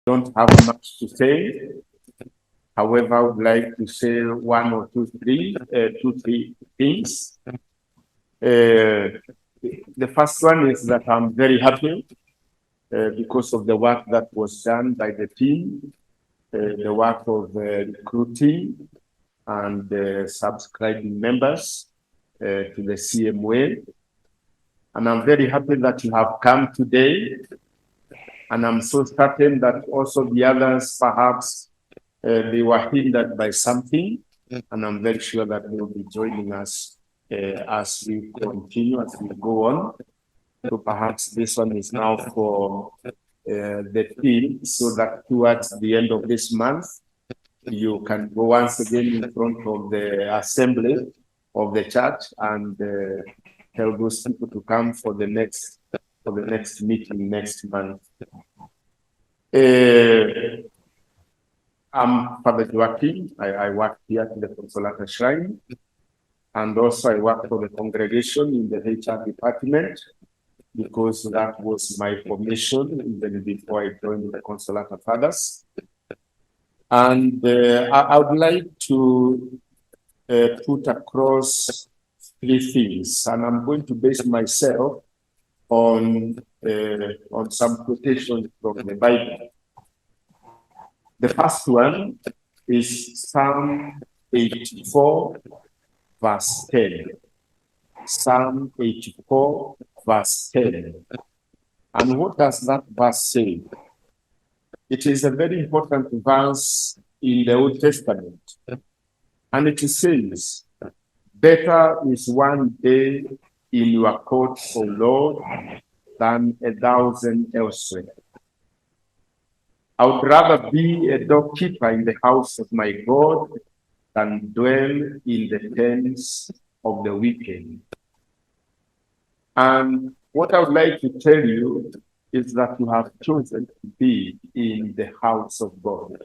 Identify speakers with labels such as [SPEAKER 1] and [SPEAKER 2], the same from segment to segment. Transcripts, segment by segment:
[SPEAKER 1] Don't have much to say. However, I would like to say one or two, three things. The first one is that I'm very happy because of the work that was done by the team, the work of recruiting and subscribing members to the CMA. And I'm very happy that you have come today. And I'm so certain that also the others, perhaps, they were hindered by something. And I'm very sure that they will be joining us as we continue, as we go on. So perhaps this one is now for the team, so that towards the end of this month, you can go once again in front of the assembly of the church and tell those people to come for the next meeting next month. I'm Father Joakim. I work here at the Consolata Shrine, and also I work for the congregation in the HR department, because that was my formation even before I joined the Consolata Fathers. And I would like to put across three things, and I'm going to base myself on some quotations from the Bible. The first one is Psalm 84, verse 10. Psalm 84, verse 10. And what does that verse say? It is a very important verse in the Old Testament. And it says, "Better is one day in your courts, O Lord, than 1,000 elsewhere. I would rather be a doorkeeper in the house of my God than dwell in the tents of the wicked." And what I would like to tell you is that you have chosen to be in the house of God.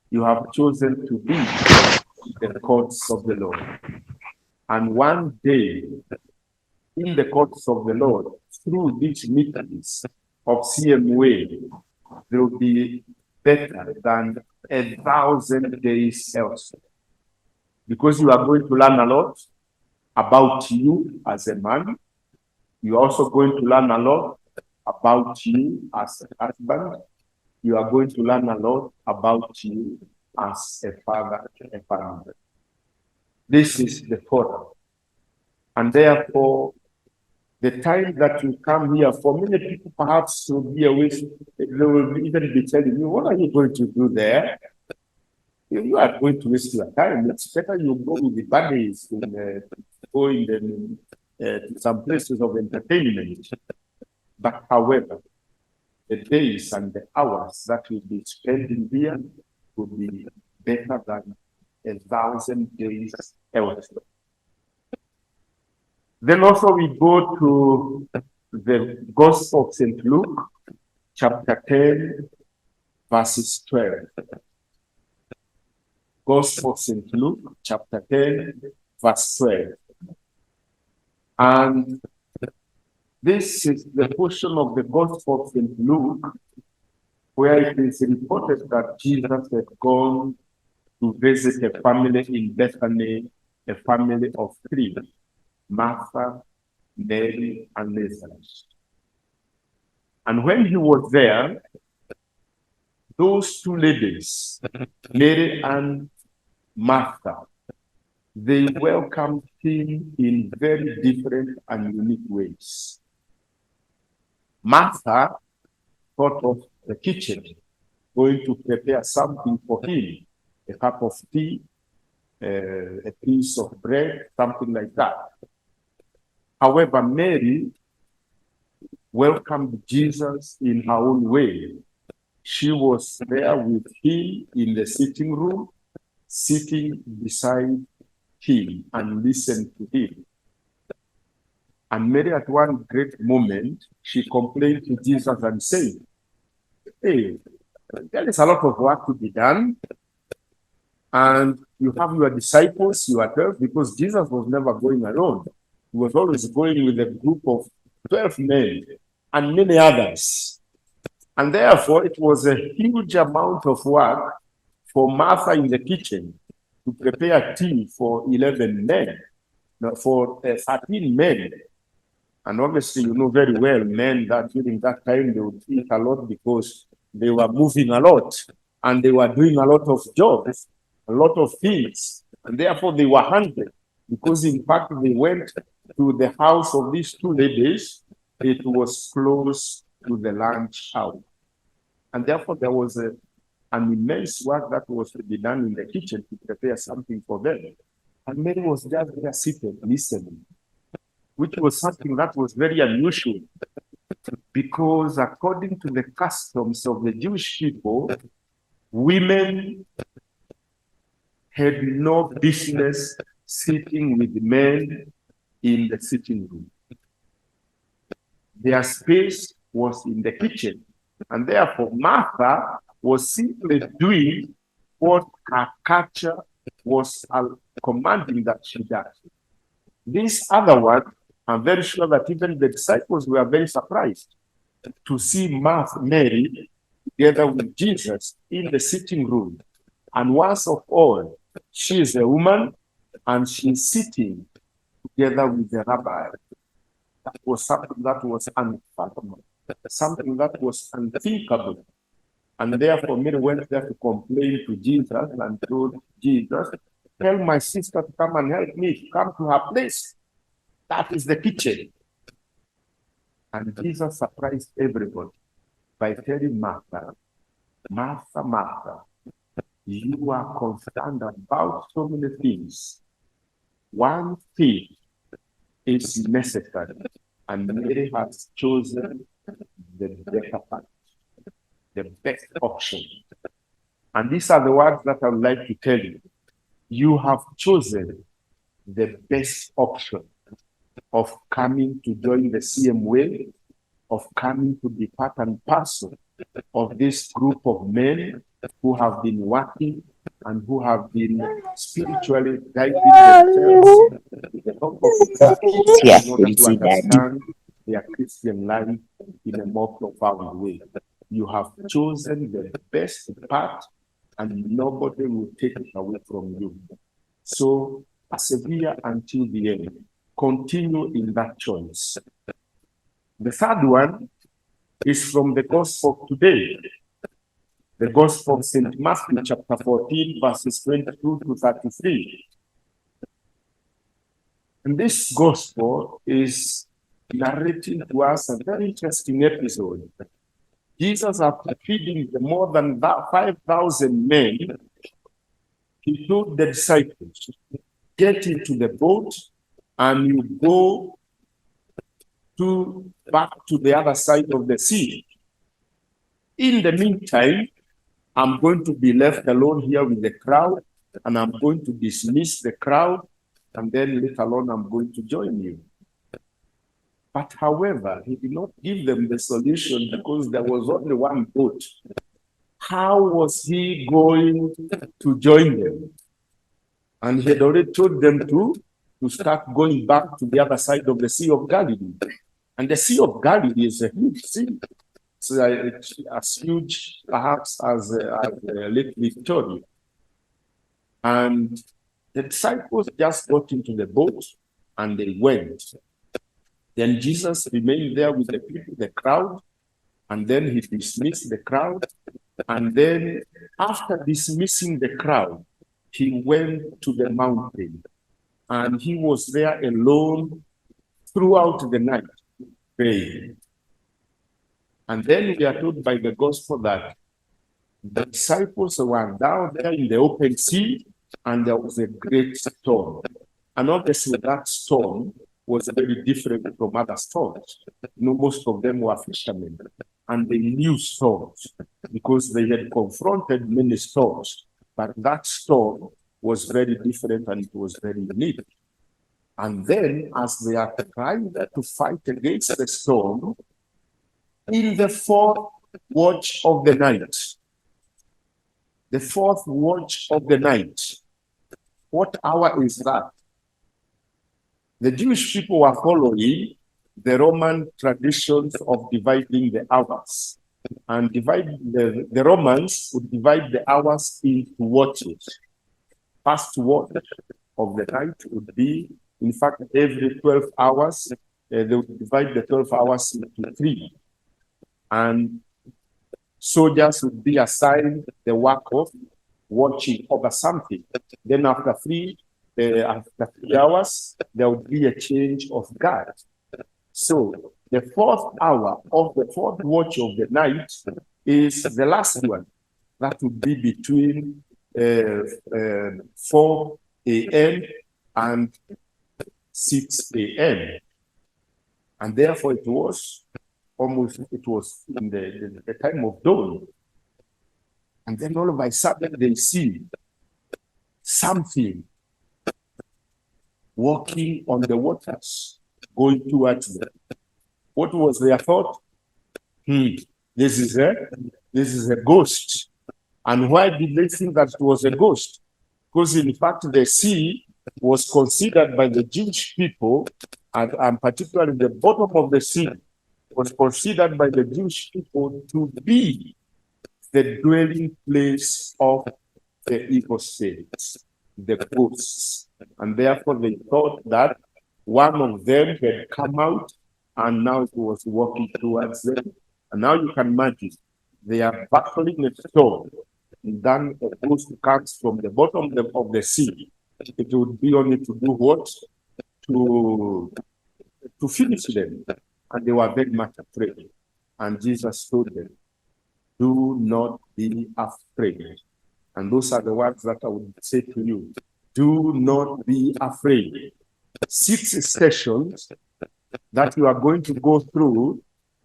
[SPEAKER 1] You have chosen to be in the courts of the Lord. And one day, in the courts of the Lord, through these meetings of CMA, there will be better than 1,000 days elsewhere. Because you are going to learn a lot about you as a man. You are also going to learn a lot about you as a husband. You are going to learn a lot about you as a father, a family. This is the forum. And therefore, the time that you come here, for many people perhaps will be a waste. They will even be telling you, what are you going to do there? You are going to waste your time. It's better you go with the buddies, go in to some places of entertainment. But however, the days and the hours that will be spending here will be better than 1,000 days elsewhere. Then also we go to the Gospel of St. Luke, chapter 10, verses 12. Gospel of St. Luke, chapter 10, verse 12. And this is the portion of the Gospel of St. Luke where it is reported that Jesus had gone to visit a family in Bethany, a family of three: Martha, Mary, and Lazarus. And when he was there, those two ladies, Mary and Martha, they welcomed him in very different and unique ways. Martha thought of the kitchen, going to prepare something for him, a cup of tea, a piece of bread, something like that. However, Mary welcomed Jesus in her own way. She was there with him in the sitting room, sitting beside him and listened to him. And Mary, at one great moment, she complained to Jesus and said, "Hey, there is a lot of work to be done. And you have your disciples, you are 12," because Jesus was never going alone. He was always going with a group of 12 men and many others. And therefore, it was a huge amount of work for Martha in the kitchen to prepare tea for 11 men, for 13 men. And obviously, you know very well, men that during that time, they would eat a lot because they were moving a lot and they were doing a lot of jobs, a lot of things. And therefore, they were hungry because, in fact, they went to the house of these two ladies. It was close to the lunch hour. And therefore, there was an immense work that was to be done in the kitchen to prepare something for them. And Mary was just there seated, listening, which was something that was very unusual, because according to the customs of the Jewish people, women had no business sitting with men in the sitting room. Their space was in the kitchen, and therefore Martha was simply doing what her culture was commanding that she does. This other one, I'm very sure that even the disciples were very surprised to see Mary together with Jesus in the sitting room. And once of all, she is a woman and she's sitting together with the rabbi. That was something that was unfathomable, something that was unthinkable. And therefore, Mary went there to complain to Jesus and told Jesus, tell my sister to come and help me, to come to her place. That is the kitchen. And Jesus surprised everybody by telling Martha, Martha, Martha, you are concerned about so many things. One thing is necessary, and Mary has chosen the better part, the best option. And these are the words that I would like to tell you. You have chosen the best option of coming to join the CMA, of coming to be part and parcel of this group of men who have been working and who have been spiritually guiding themselves with the help of God in order to understand their Christian life in a more profound way. You have chosen the best part, and nobody will take it away from you. So persevere until the end. Continue in that choice. The third one is from the Gospel today. The Gospel of St. Matthew, chapter 14, verses 22 to 33. And this Gospel is narrating to us a very interesting episode. Jesus, after feeding the more than 5,000 men, he told the disciples, get into the boat and you go back to the other side of the sea. In the meantime, I'm going to be left alone here with the crowd, and I'm going to dismiss the crowd, and then later on I'm going to join you. But however, he did not give them the solution because there was only one boat. How was he going to join them? And he had already told them to start going back to the other side of the Sea of Galilee. And the Sea of Galilee is a huge sea. It's as huge, perhaps, as Lake Victoria. And the disciples just got into the boat and they went. Then Jesus remained there with the people, the crowd, and then he dismissed the crowd. And then after dismissing the crowd, he went to the mountain. And he was there alone throughout the night, praying. And then we are told by the gospel that the disciples were down there in the open sea, and there was a great storm. And obviously that storm was very different from other storms. You know, most of them were fishermen, and they knew storms because they had confronted many storms. But that storm was very different and it was very unique. And then as they are trying to fight against the storm, in the fourth watch of the night, what hour is that? The Jewish people were following the Roman traditions of dividing the hours. and divide the Romans would divide the hours into watches. First watch of the night would be, in fact, every 12 hours, they would divide the 12 hours into 3. And soldiers would be assigned the work of watching over something. Then after 3 hours, there would be a change of guard. So the 4th hour of the 4th watch of the night is the last one. That would be between 4 a.m. and 6 a.m. And therefore it was in the time of dawn. And then all of a sudden they see something walking on the waters, going towards them. What was their thought? This is a ghost. And why did they think that it was a ghost? Because in fact the sea was considered by the Jewish people, and particularly the bottom of the sea was considered by the Jewish people to be the dwelling place of the evil spirits, the ghosts. And therefore they thought that one of them had come out and now it was walking towards them. And now you can imagine they are battling a storm. And then a ghost comes from the bottom of the sea. It would be only to do what? To finish them. And they were very much afraid. And Jesus told them, do not be afraid. And those are the words that I would say to you. Do not be afraid. 6 stations that you are going to go through,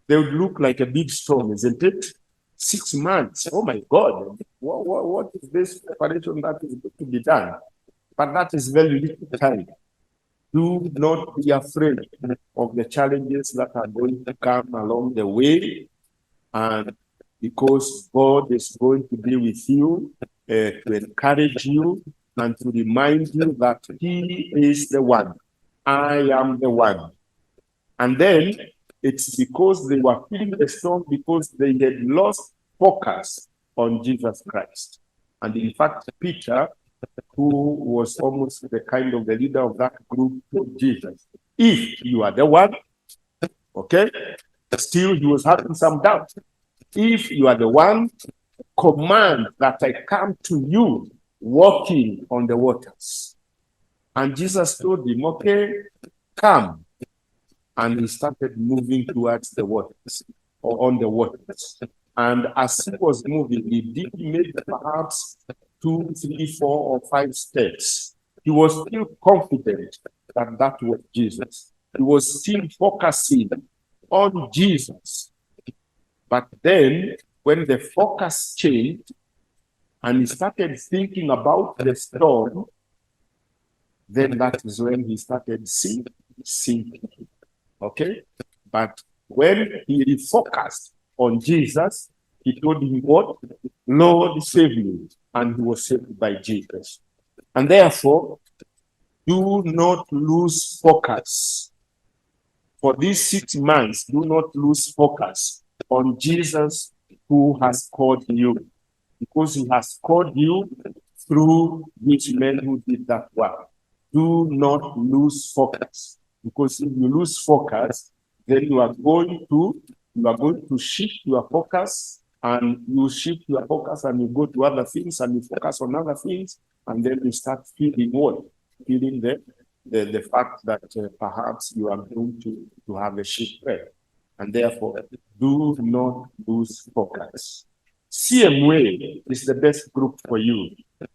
[SPEAKER 1] they would look like a big storm, isn't it? 6 months. Oh my God. What is this preparation that is going to be done? But that is very little time. Do not be afraid of the challenges that are going to come along the way. And because God is going to be with you, to encourage you and to remind you that He is the one. I am the one. And then it's because they were feeling the storm because they had lost focus on Jesus Christ. And in fact, Peter, who was almost the kind of the leader of that group, told Jesus, if you are the one, okay, still he was having some doubt. If you are the one, command that I come to you walking on the waters. And Jesus told him, okay, come. And he started moving towards the waters, or on the waters. And as he was moving, he did make perhaps 2, 3, 4, or 5 steps. He was still confident that that was Jesus. He was still focusing on Jesus. But then, when the focus changed, and he started thinking about the storm, then that is when he started sinking. Okay? But when he refocused on Jesus, he told him what? Lord, save me. And he was saved by Jesus. And therefore, do not lose focus. For these 6 months, do not lose focus on Jesus who has called you. Because he has called you through these men who did that work. Do not lose focus. Because if you lose focus, then you are going to shift your focus, and you shift your focus and you go to other things and you focus on other things, and then you start feeling what? Feeling the fact that perhaps you are going to have a shipwreck. And therefore, do not lose focus. CMA is the best group for you.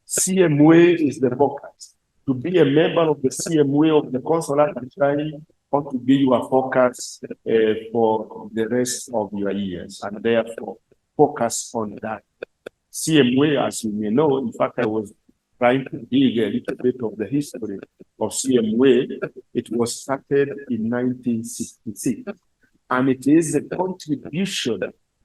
[SPEAKER 1] CMA is the focus. To be a member of the CMA of the Consolata ought to be your focus for the rest of your years. And therefore, focus on that. CMA, as you may know, in fact, I was trying to dig a little bit of the history of CMA. It was started in 1966. And it is a contribution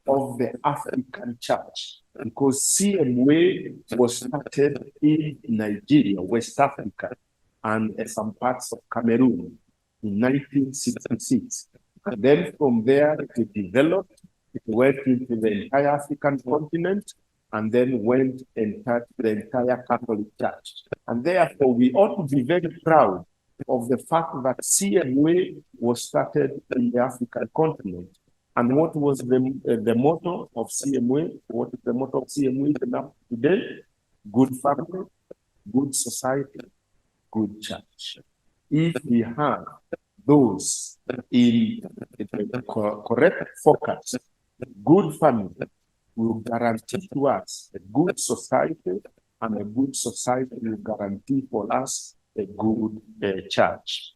[SPEAKER 1] of the African church, because CMA was started in Nigeria, West Africa, and some parts of Cameroon in 1966. And then from there, it developed, It went into the entire African continent and then went and touched the entire Catholic Church. And therefore, we ought to be very proud of the fact that CMA was started in the African continent. And what was the motto of CMA? What is the motto of CMA today? Good family, good society, good church. If we have those in the correct focus, good family will guarantee to us a good society, and a good society will guarantee for us a good church.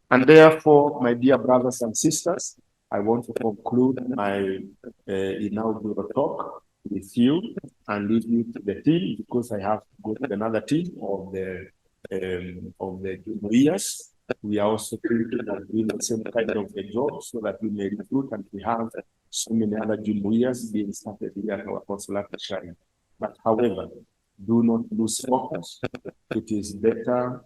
[SPEAKER 1] And therefore, my dear brothers and sisters, I want to conclude my inaugural talk with you and leave you to the team, because I have to go to another team of the years. We are also thinking of doing the same kind of a job so that we may recruit, and we have so many other jumuiyas being started here at our Consolata shrine. But however, do not lose focus. It is better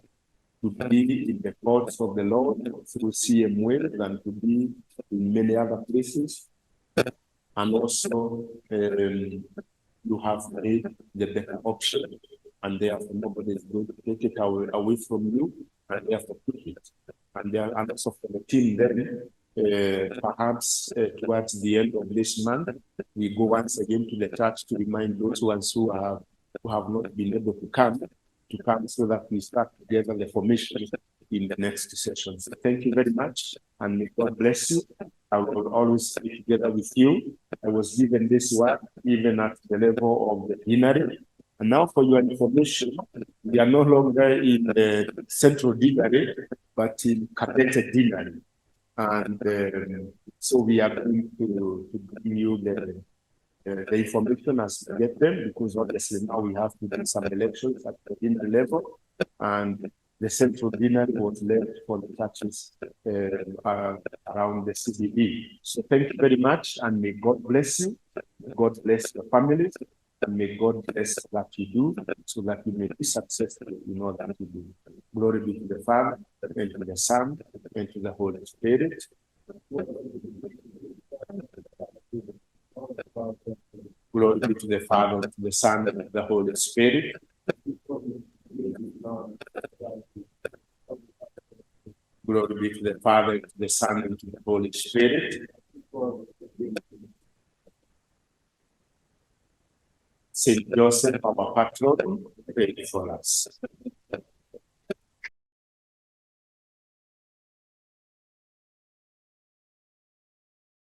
[SPEAKER 1] to be in the courts of the Lord through CMA than to be in many other places. And also, you have made the better option, and therefore nobody is going to take it away from you, and therefore pick it. And also for the team then, perhaps towards the end of this month, we go once again to the church to remind those ones who have not been able to come, so that we start together the formation in the next session. So thank you very much, and may God bless you. I will always be together with you. I was given this work even at the level of the deanery. And now for your information, we are no longer in the Central Deanery, but in Cadet Deanery. And so we are going to bring you the information as we get them, because obviously now we have to do some elections at the deanery level, and the Central Deanery was left for the churches around the CBD. So thank you very much, and may God bless you. May God bless your families, and may God bless what you do, so that you may be successful in all that you do. Glory be to the Father, and to the Son, and to the Holy Spirit. Glory be to the Father, to the Son, and to the Holy Spirit. Glory be to the Father, to the Son, and to the Holy Spirit. Saint Joseph, our patron, pray for us.